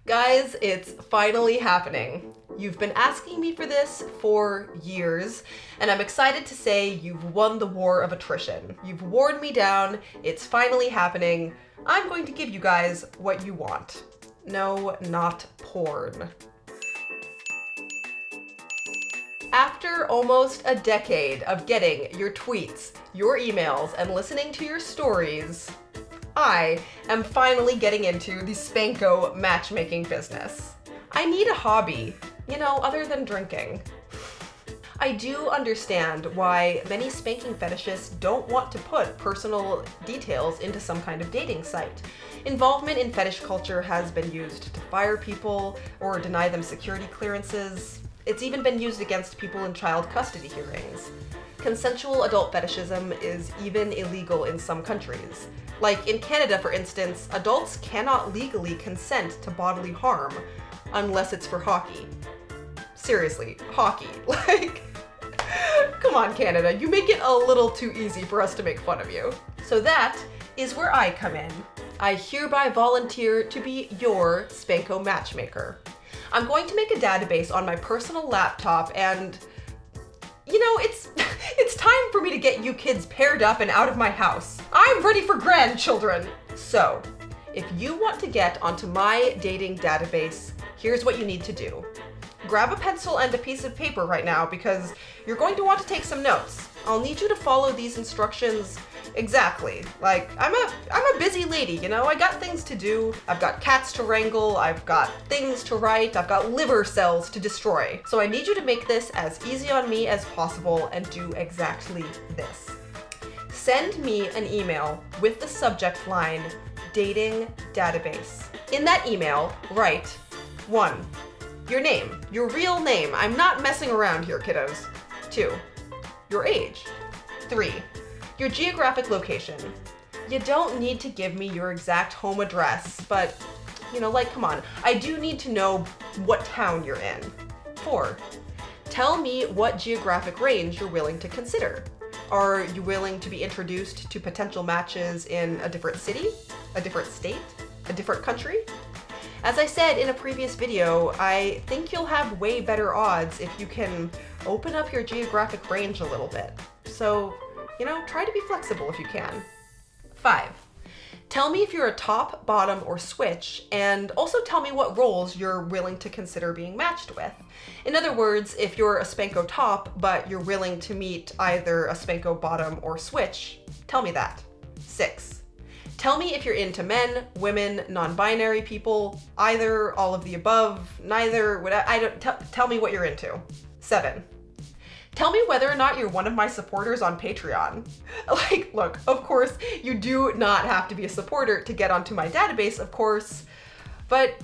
Guys, it's finally happening. You've been asking me for this for years, and I'm excited to say you've won the war of attrition. You've worn me down, it's finally happening. I'm going to give you guys what you want. No, not porn. After almost a decade of getting your tweets, your emails, and listening to your stories, I am finally getting into the Spanko matchmaking business. I need a hobby, other than drinking. I do understand why many spanking fetishists don't want to put personal details into some kind of dating site. Involvement in fetish culture has been used to fire people or deny them security clearances. It's even been used against people in child custody hearings. Consensual adult fetishism is even illegal in some countries. Like in Canada, for instance, adults cannot legally consent to bodily harm unless it's for hockey. Seriously, hockey. Come on, Canada, you make it a little too easy for us to make fun of you. So that is where I come in. I hereby volunteer to be your Spanko matchmaker. I'm going to make a database on my personal laptop and it's time for me to get you kids paired up and out of my house. I'm ready for grandchildren. So, if you want to get onto my dating database, here's what you need to do. Grab a pencil and a piece of paper right now because you're going to want to take some notes. I'll need you to follow these instructions exactly. I'm a busy lady, I got things to do. I've got cats to wrangle, I've got things to write, I've got liver cells to destroy. So I need you to make this as easy on me as possible and do exactly this. Send me an email with the subject line, dating database. In that email, write 1. Your name, your real name. I'm not messing around here, kiddos. 2. Your age. 3. Your geographic location. You don't need to give me your exact home address, but, come on. I do need to know what town you're in. 4. Tell me what geographic range you're willing to consider. Are you willing to be introduced to potential matches in a different city, a different state, a different country? As I said in a previous video, I think you'll have way better odds if you can open up your geographic range a little bit. So, try to be flexible if you can. 5. Tell me if you're a top, bottom, or switch, and also tell me what roles you're willing to consider being matched with. In other words, if you're a Spanko top, but you're willing to meet either a Spanko bottom or switch, tell me that. 6. Tell me if you're into men, women, non-binary people, either, all of the above, neither, whatever. Tell me what you're into. 7. Tell me whether or not you're one of my supporters on Patreon. Look, of course, you do not have to be a supporter to get onto my database, of course. But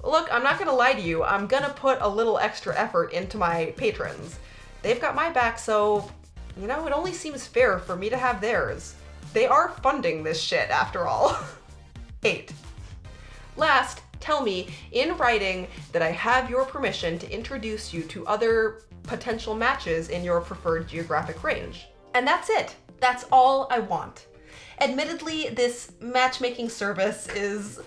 look, I'm not gonna lie to you. I'm gonna put a little extra effort into my patrons. They've got my back, so, it only seems fair for me to have theirs. They are funding this shit, after all. 8. Last, tell me in writing that I have your permission to introduce you to other potential matches in your preferred geographic range. And that's it. That's all I want. Admittedly, this matchmaking service is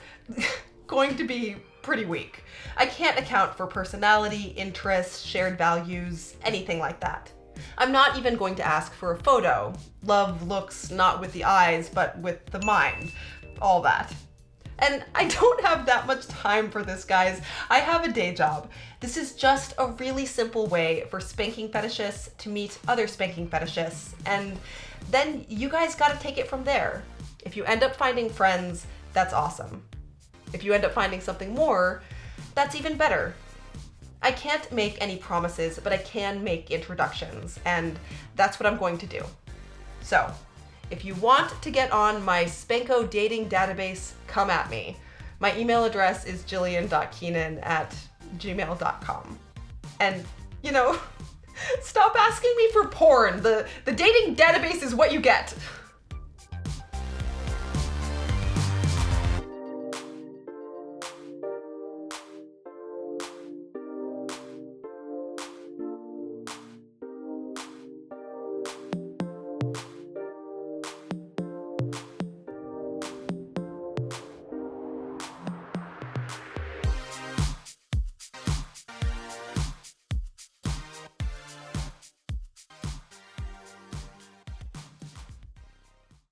going to be pretty weak. I can't account for personality, interests, shared values, anything like that. I'm not even going to ask for a photo. Love looks not with the eyes, but with the mind. All that. And I don't have that much time for this, guys. I have a day job. This is just a really simple way for spanking fetishists to meet other spanking fetishists, and then you guys gotta take it from there. If you end up finding friends, that's awesome. If you end up finding something more, that's even better. I can't make any promises, but I can make introductions, and that's what I'm going to do. So, if you want to get on my Spanko dating database, come at me. My email address is jillian.keenan@gmail.com. And, stop asking me for porn. The dating database is what you get.